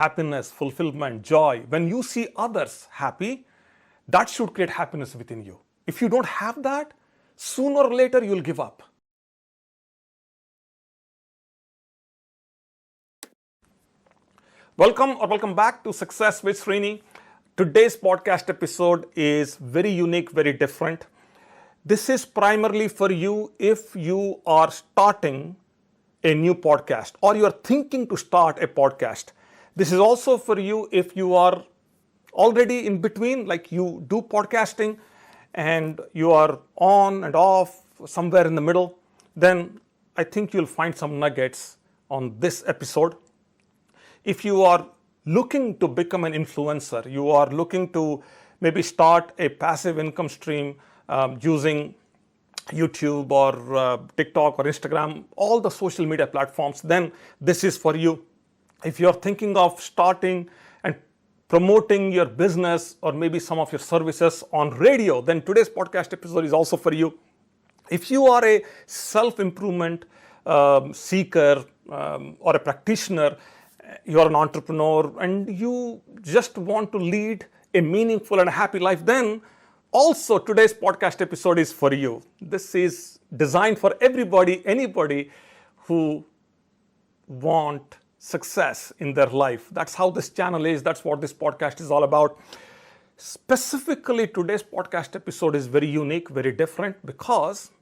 happiness, fulfillment, joy. When you see others happy, that should create happiness within you. If you don't have that, sooner or later you'll give up. Welcome back to Success with Srini. Today's podcast episode is very unique, very different. This is primarily for you if you are starting a new podcast or you are thinking to start a podcast. This is also for you if you are already in between, like you do podcasting and you are on and off somewhere in the middle. Then I think you'll find some nuggets on this episode. If you are looking to become an influencer, you are looking to maybe start a passive income stream using YouTube or TikTok or Instagram, all the social media platforms, then this is for you. If you're thinking of starting and promoting your business or maybe some of your services on radio, then today's podcast episode is also for you. If you are a self-improvement seeker or a practitioner, you're an entrepreneur and you just want to lead a meaningful and a happy life, then also today's podcast episode is for you. This is designed for everybody, anybody who want success in their life. That's how this channel is. That's what this podcast is all about. Specifically, today's podcast episode is very unique, very different because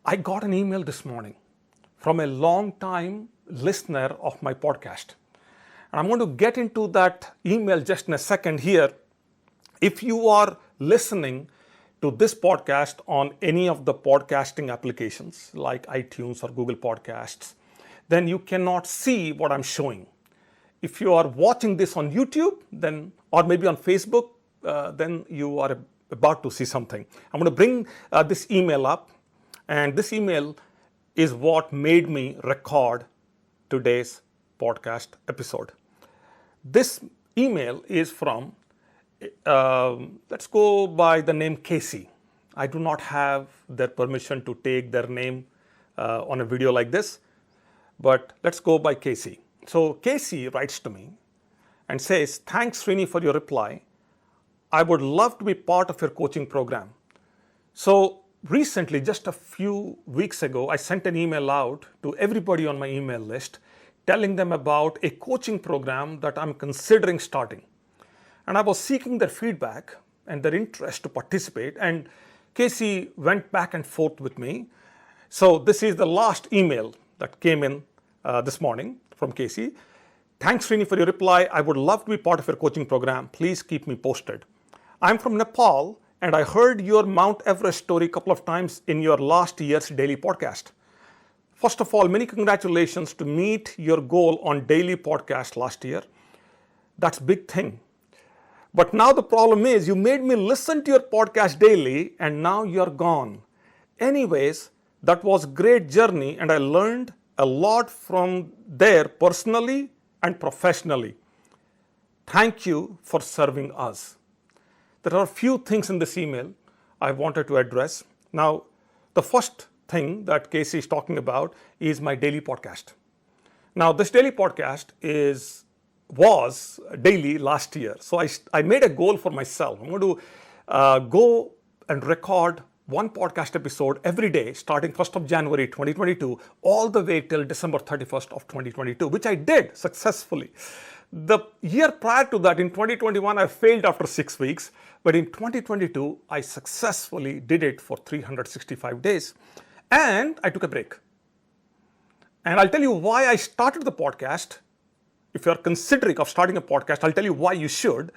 I got an email this morning from a long-time listener of my podcast. And I'm going to get into that email just in a second here. If you are listening to this podcast on any of the podcasting applications like iTunes or Google Podcasts, then you cannot see what I'm showing. If you are watching this on YouTube, then or maybe on Facebook, then you are about to see something. I'm going to bring this email up, and this email is what made me record today's podcast episode. This email is from, let's go by the name Casey. I do not have their permission to take their name on a video like this, but let's go by Casey. So Casey writes to me and says, "Thanks Srini for your reply. I would love to be part of your coaching program." So recently, just a few weeks ago, I sent an email out to everybody on my email list telling them about a coaching program that I'm considering starting. And I was seeking their feedback and their interest to participate. And Casey went back and forth with me. So this is the last email that came in this morning from Casey. "Thanks Srini for your reply. I would love to be part of your coaching program. Please keep me posted. I'm from Nepal and I heard your Mount Everest story a couple of times in your last year's daily podcast. First of all, many congratulations to meet your goal on daily podcast last year. That's a big thing. But now the problem is you made me listen to your podcast daily and now you're gone. Anyways, that was a great journey and I learned a lot from there personally and professionally. Thank you for serving us." There are a few things in this email I wanted to address. Now, the first thing that Casey is talking about is my daily podcast. Now, this daily podcast was daily last year. So I made a goal for myself. I'm going to go and record one podcast episode every day starting 1st of January 2022 all the way till December 31st of 2022, which I did successfully. The year prior to that, in 2021, I failed after 6 weeks. But in 2022, I successfully did it for 365 days. And I took a break. And I'll tell you why I started the podcast. If you're considering of starting a podcast, I'll tell you why you should.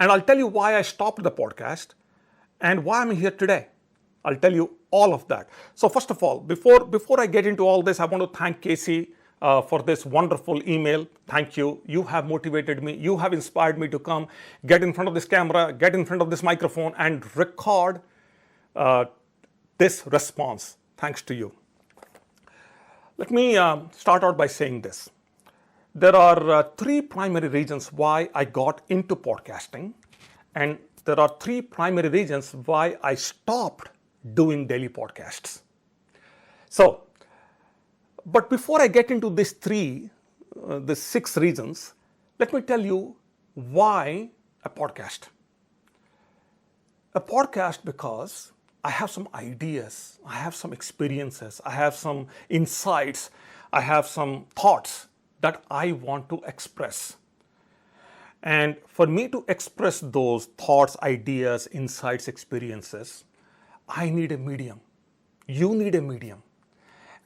And I'll tell you why I stopped the podcast and why I'm here today. I'll tell you all of that. So first of all, before I get into all this, I want to thank Casey for this wonderful email. Thank you. You have motivated me. You have inspired me to come, get in front of this camera, get in front of this microphone and record this response. Thanks to you. Let me start out by saying this. There are three primary reasons why I got into podcasting, and there are three primary reasons why I stopped doing daily podcasts. But before I get into these 6 reasons, Let me tell you why a podcast. A podcast because I have some ideas, I have some experiences, I have some insights, I have some thoughts that I want to express. And for me to express those thoughts, ideas, insights, experiences, I need a medium. You need a medium.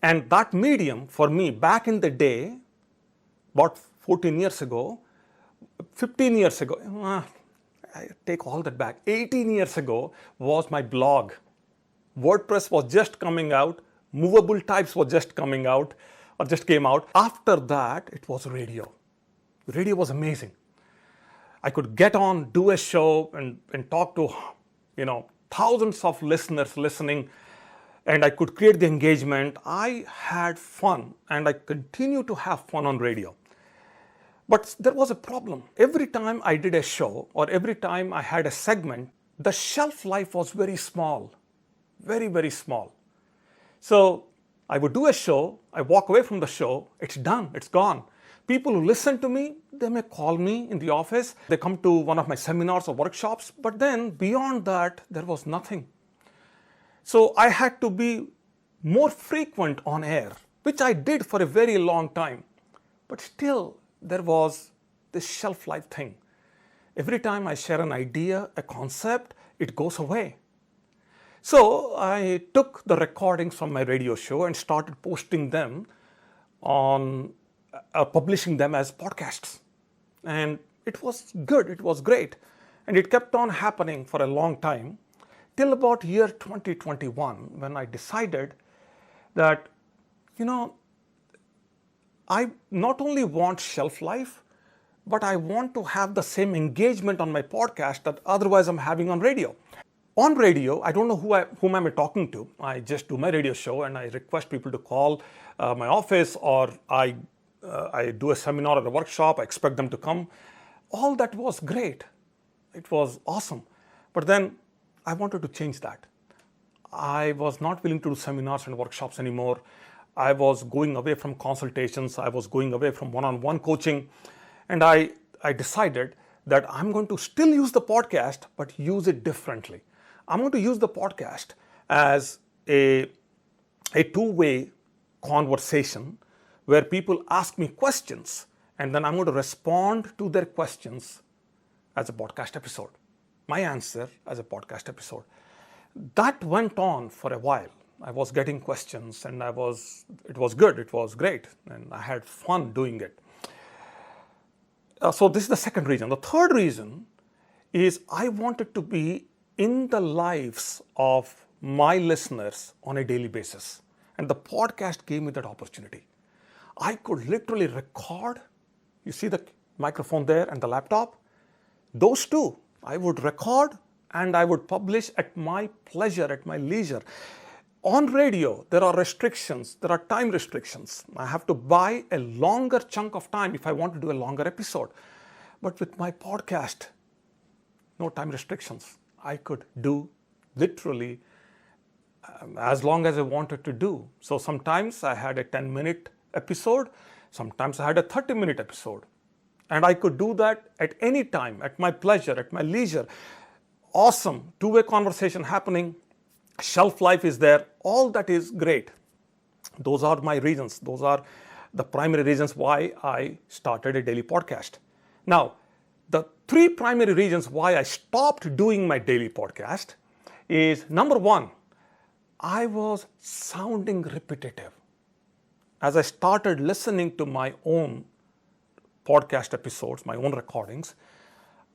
And that medium for me back in the day, about 14 years ago, 15 years ago, I take all that back, 18 years ago was my blog. WordPress was just coming out, movable types were just coming out or just came out. After that, it was radio. Radio was amazing. I could get on, do a show and talk to, thousands of listeners listening, and I could create the engagement. I had fun and I continue to have fun on radio. But there was a problem. Every time I did a show or every time I had a segment, the shelf life was very small, very, very small. So I would do a show, I walk away from the show, it's done, it's gone. People who listen to me, they may call me in the office, they come to one of my seminars or workshops, but then beyond that, there was nothing. So I had to be more frequent on air, which I did for a very long time. But still, there was this shelf life thing. Every time I share an idea, a concept, it goes away. So I took the recordings from my radio show and started posting them on, publishing them as podcasts. And it was good, it was great. And it kept on happening for a long time till about year 2021 when I decided that, I not only want shelf life, but I want to have the same engagement on my podcast that otherwise I'm having on radio. On radio, I don't know whom I'm talking to. I just do my radio show and I request people to call my office, or I do a seminar or a workshop, I expect them to come. All that was great. It was awesome. But then I wanted to change that. I was not willing to do seminars and workshops anymore. I was going away from consultations. I was going away from one-on-one coaching. And I decided that I'm going to still use the podcast, but use it differently. I'm going to use the podcast as a two-way conversation where people ask me questions, and then I'm going to respond to their questions as a podcast episode. My answer as a podcast episode. That went on for a while. I was getting questions and it was good, it was great, and I had fun doing it. So this is the second reason. The third reason is I wanted to be in the lives of my listeners on a daily basis. And the podcast gave me that opportunity. I could literally record. You see the microphone there and the laptop? Those two, I would record and I would publish at my pleasure, at my leisure. On radio, there are restrictions, there are time restrictions. I have to buy a longer chunk of time if I want to do a longer episode. But with my podcast, no time restrictions. I could do literally as long as I wanted to do. So sometimes I had a 10-minute episode, sometimes I had a 30-minute episode. And I could do that at any time, at my pleasure, at my leisure. Awesome, two-way conversation happening. Shelf life is there. All that is great. Those are my reasons. Those are the primary reasons why I started a daily podcast. Now, the three primary reasons why I stopped doing my daily podcast is, number one, I was sounding repetitive. As I started listening to my own podcast episodes, my own recordings,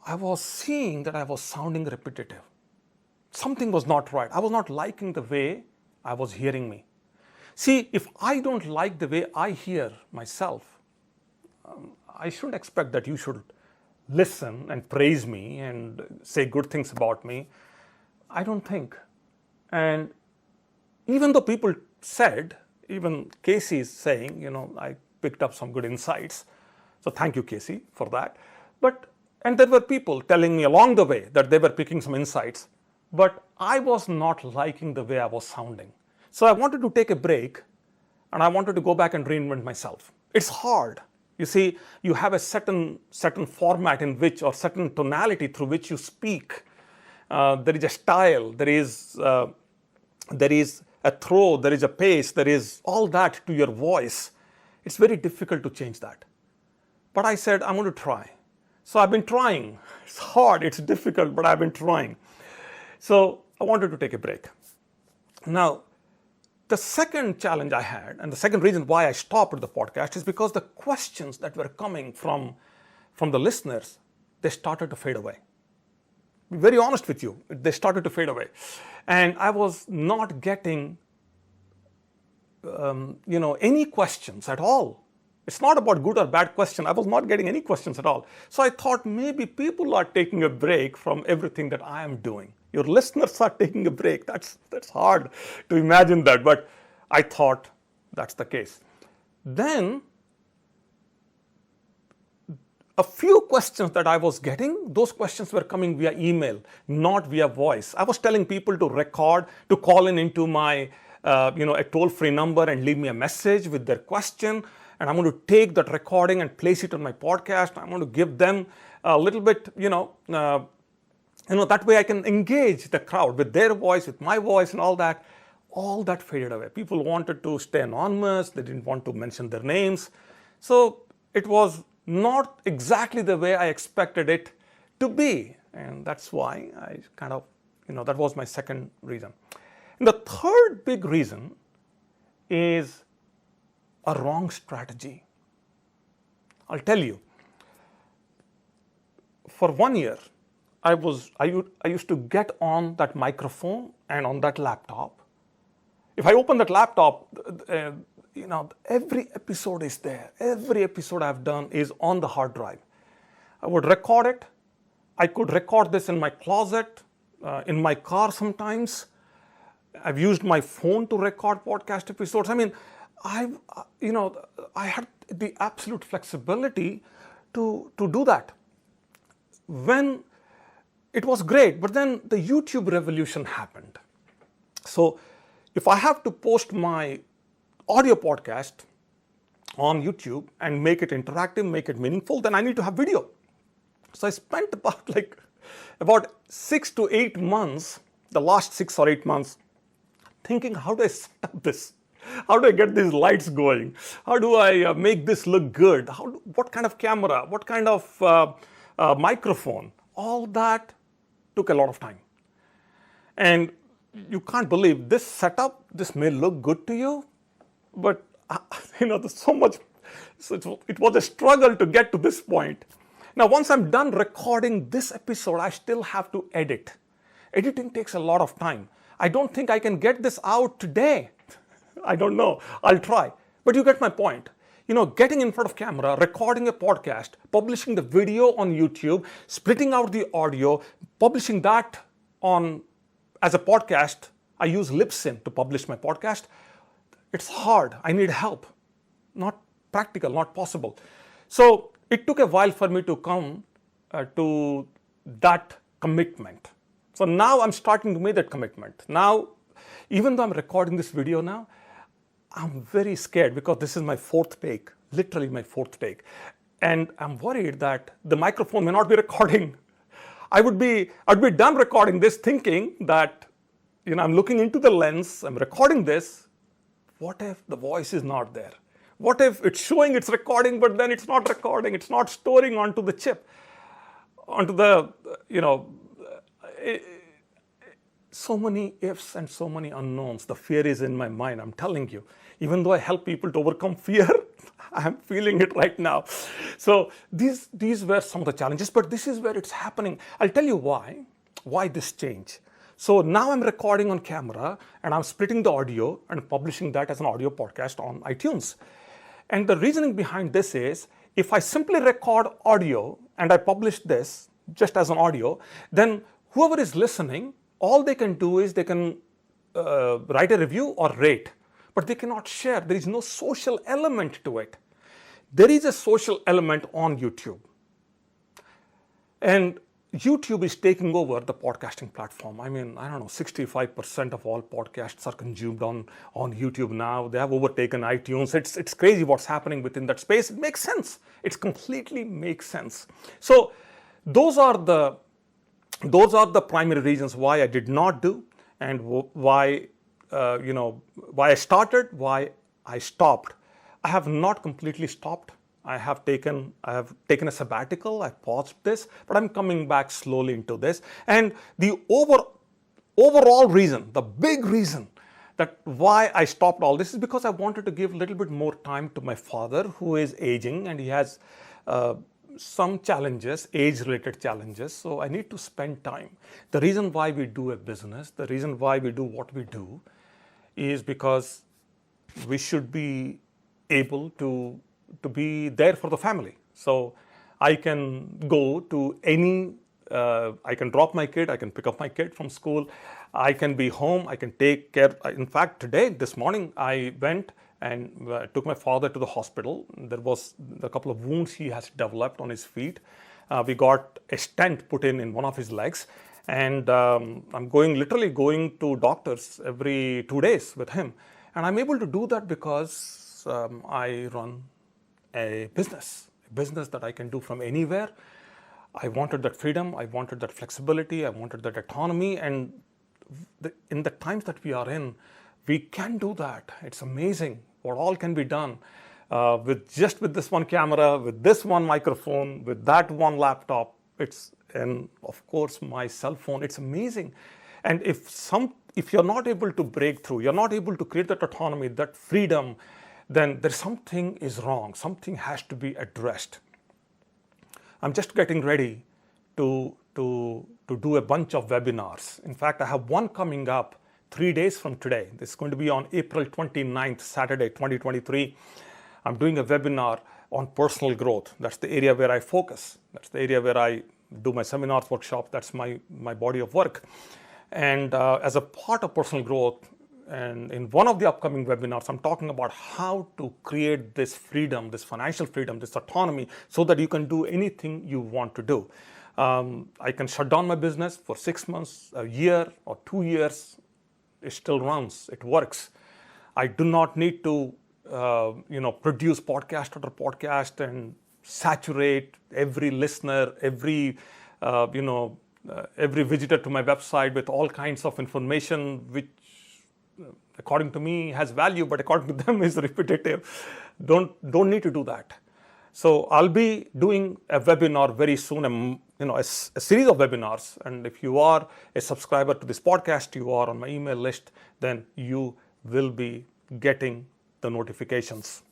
I was seeing that I was sounding repetitive. Something was not right. I was not liking the way I was hearing me. See, if I don't like the way I hear myself, I shouldn't expect that you should listen and praise me and say good things about me. I don't think. And even though people said, even Casey is saying, I picked up some good insights. So thank you, Casey, for that. And there were people telling me along the way that they were picking some insights. But I was not liking the way I was sounding. So I wanted to take a break and I wanted to go back and reinvent myself. It's hard. You see, you have a certain format in which, or certain tonality through which you speak. There is a style, there is a throw, there is a pace, there is all that to your voice. It's very difficult to change that. But I said, I'm going to try. So I've been trying. It's hard, it's difficult, but I've been trying. So I wanted to take a break. Now, the second challenge I had, and the second reason why I stopped the podcast, is because the questions that were coming from the listeners, they started to fade away. Be very honest with you, they started to fade away. And I was not getting any questions at all. It's not about good or bad question. I was not getting any questions at all. So I thought maybe people are taking a break from everything that I am doing. Your listeners are taking a break. That's hard to imagine that, but I thought that's the case. Then a few questions that I was getting, those questions were coming via email, not via voice. I was telling people to record, to call into my a toll-free number and leave me a message with their question. And I'm going to take that recording and place it on my podcast. I'm going to give them a little bit, that way I can engage the crowd with their voice, with my voice and all that. All that faded away. People wanted to stay anonymous. They didn't want to mention their names. So it was not exactly the way I expected it to be. And that's why I that was my second reason. And the third big reason is a wrong strategy. I'll tell you. For 1 year, I used to get on that microphone and on that laptop. If I open that laptop, every episode is there. Every episode I've done is on the hard drive. I would record it. I could record this in my closet, in my car sometimes. I've used my phone to record podcast episodes. I mean, I had the absolute flexibility to do that. When it was great, but then the YouTube revolution happened. So if I have to post my audio podcast on YouTube and make it interactive, make it meaningful, then I need to have video. So I spent about 6 to 8 months, the last 6 or 8 months, thinking, how do I set up this? How do I get these lights going? How do I make this look good? What kind of camera? What kind of microphone? All that took a lot of time. And you can't believe this setup, this may look good to you, but there's so much. So it was a struggle to get to this point. Now, once I'm done recording this episode, I still have to edit. Editing takes a lot of time. I don't think I can get this out today. I don't know. I'll try. But you get my point. Getting in front of camera, recording a podcast, publishing the video on YouTube, splitting out the audio, publishing that as a podcast. I use Libsyn to publish my podcast. It's hard. I need help. Not practical, not possible. So it took a while for me to come to that commitment. So now I'm starting to make that commitment. Now, even though I'm recording this video now, I'm very scared because this is my 4th take, literally my 4th take. And I'm worried that the microphone may not be recording. I'd be done recording this thinking that, I'm looking into the lens, I'm recording this. What if the voice is not there? What if it's showing it's recording, but then it's not recording, it's not storing onto the chip, onto the, so many ifs and so many unknowns. The fear is in my mind, I'm telling you. Even though I help people to overcome fear, I'm feeling it right now. So these were some of the challenges, but this is where it's happening. I'll tell you why this change. So now I'm recording on camera and I'm splitting the audio and publishing that as an audio podcast on iTunes. And the reasoning behind this is, if I simply record audio and I publish this just as an audio, then whoever is listening, all they can do is they can write a review or rate, but they cannot share. There is no social element to it. There is a social element on YouTube. And YouTube is taking over the podcasting platform. I mean, I don't know, 65% of all podcasts are consumed on YouTube now. They have overtaken iTunes. It's crazy what's happening within that space. It makes sense. It completely makes sense. So those are the primary reasons why I did not do, and why why I started, why I stopped. I have not completely stopped. I have taken a sabbatical. I paused this, but I'm coming back slowly into this. And the overall reason, the big reason that why I stopped all this is because I wanted to give a little bit more time to my father, who is aging and he has some challenges, age-related challenges. So I need to spend time. The reason why we do a business, the reason why we do what we do, is because we should be able to be there for the family. So I can go to any, I can drop my kid, I can pick up my kid from school, I can be home, I can take care. In fact, this morning, I went and took my father to the hospital. There was a couple of wounds he has developed on his feet. We got a stent put in one of his legs. And I'm literally going to doctors every 2 days with him. And I'm able to do that because I run a business that I can do from anywhere. I wanted that freedom, I wanted that flexibility, I wanted that autonomy, and in the times that we are in, we can do that. It's amazing what all can be done with this one camera, with this one microphone, with that one laptop. And of course my cell phone. It's amazing. And if you're not able to break through, you're not able to create that autonomy, that freedom, then there's something is wrong. Something has to be addressed. I'm just getting ready to do a bunch of webinars. In fact, I have one coming up 3 days from today. This is going to be on April 29th, Saturday, 2023. I'm doing a webinar on personal growth. That's the area where I focus. That's the area where I do my seminars, workshops. That's my body of work. And as a part of personal growth, and in one of the upcoming webinars, I'm talking about how to create this freedom, this financial freedom, this autonomy, so that you can do anything you want to do. I can shut down my business for 6 months, a year, or 2 years. It still runs. It works. I do not need to, produce podcast after podcast and saturate every listener, every visitor to my website with all kinds of information, which according to me has value, but according to them is repetitive. Don't need to do that. So I'll be doing a webinar very soon, a series of webinars. And if you are a subscriber to this podcast, you are on my email list, then you will be getting the notifications.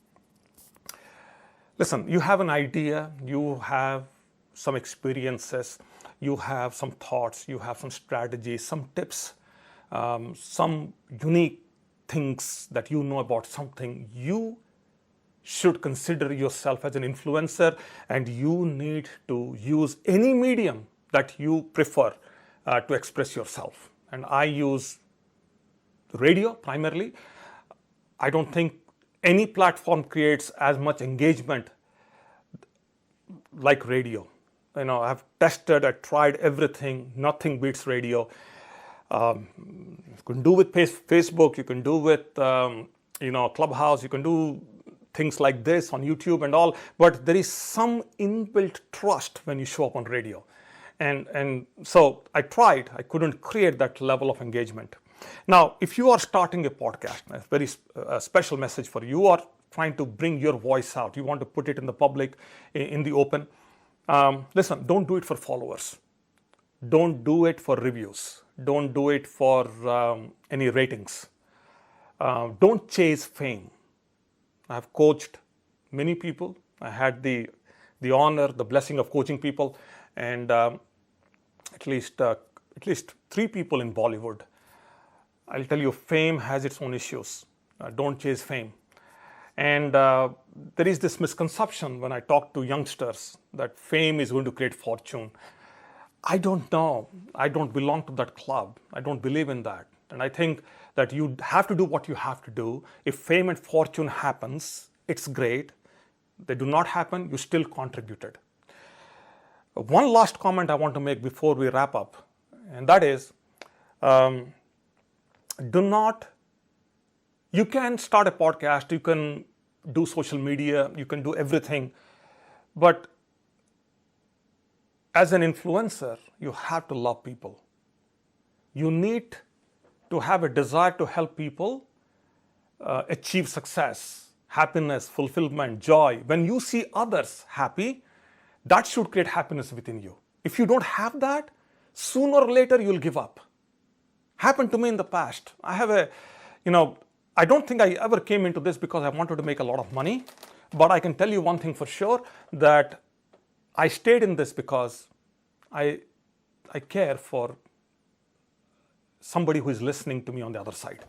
Listen, you have an idea, you have some experiences, you have some thoughts, you have some strategies, some tips, some unique things that you know about something. You should consider yourself as an influencer, and you need to use any medium that you prefer to express yourself. And I use radio primarily. I don't think any platform creates as much engagement like radio. I've tested, I tried everything, nothing beats radio. You can do with Facebook, you can do with Clubhouse, you can do things like this on YouTube and all, but there is some inbuilt trust when you show up on radio. And so I tried, I couldn't create that level of engagement. Now, if you are starting a podcast, a very special message for you, you are trying to bring your voice out, you want to put it in the public, in the open. Listen, don't do it for followers. Don't do it for reviews. Don't do it for any ratings. Don't chase fame. I've coached many people. I had the honor, the blessing of coaching people, and at least 3 people in Bollywood. I'll tell you, fame has its own issues. Don't chase fame. And there is this misconception when I talk to youngsters that fame is going to create fortune. I don't know. I don't belong to that club. I don't believe in that. And I think that you have to do what you have to do. If fame and fortune happens, it's great. They do not happen, you still contributed. One last comment I want to make before we wrap up, and that is, you can start a podcast, you can do social media, you can do everything, but as an influencer, you have to love people. You need to have a desire to help people achieve success, happiness, fulfillment, joy. When you see others happy, that should create happiness within you. If you don't have that, sooner or later you'll give up. Happened to me in the past. I don't think I ever came into this because I wanted to make a lot of money, but I can tell you one thing for sure, that I stayed in this because I care for somebody who is listening to me on the other side.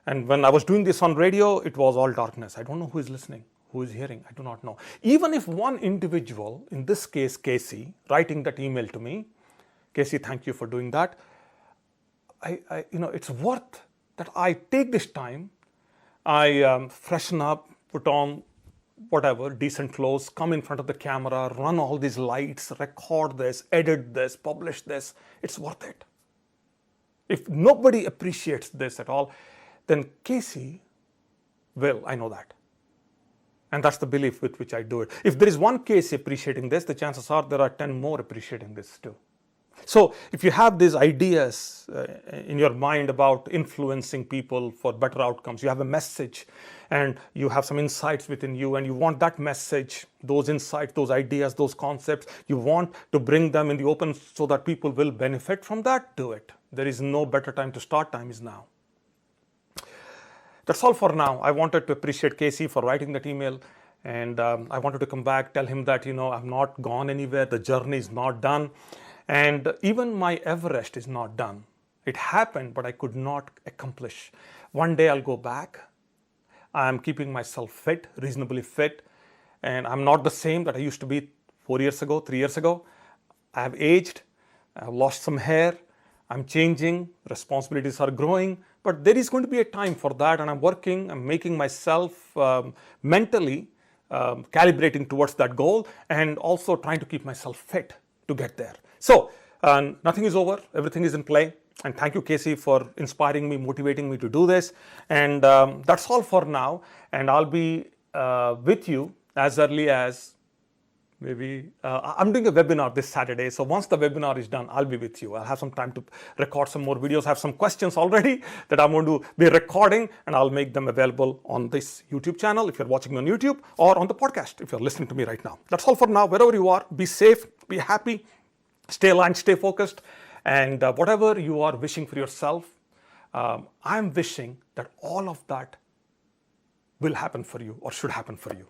And when I was doing this on radio, it was all darkness. I don't know who is listening, who is hearing. I do not know. Even if one individual, in this case Casey, writing that email to me, Casey, thank you for doing that. It's worth that I take this time, I freshen up, put on whatever, decent clothes, come in front of the camera, run all these lights, record this, edit this, publish this. It's worth it. If nobody appreciates this at all, then Casey will, I know that. And that's the belief with which I do it. If there is one Casey appreciating this, the chances are there are 10 more appreciating this too. So if you have these ideas in your mind about influencing people for better outcomes, you have a message and you have some insights within you, and you want that message, those insights, those ideas, those concepts, you want to bring them in the open so that people will benefit from that, do it. There is no better time to start. Time is now. That's all for now. I wanted to appreciate Casey for writing that email, and I wanted to come back, tell him that, I've not gone anywhere. The journey is not done. And even my Everest is not done. It happened, but I could not accomplish. One day I'll go back. I'm keeping myself fit, reasonably fit. And I'm not the same that I used to be 4 years ago, 3 years ago. I have aged. I have lost some hair. I'm changing. Responsibilities are growing. But there is going to be a time for that. And I'm working. I'm making myself mentally calibrating towards that goal, and also trying to keep myself fit to get there. So nothing is over, everything is in play, and thank you, Casey, for inspiring me, motivating me to do this. And that's all for now, and I'll be with you as early as maybe, I'm doing a webinar this Saturday, so once the webinar is done, I'll be with you. I'll have some time to record some more videos. I have some questions already that I'm going to be recording, and I'll make them available on this YouTube channel if you're watching me on YouTube, or on the podcast if you're listening to me right now. That's all for now. Wherever you are, be safe, be happy, stay aligned, stay focused, and whatever you are wishing for yourself, I'm wishing that all of that will happen for you, or should happen for you.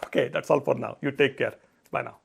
Okay, that's all for now. You take care. Bye now.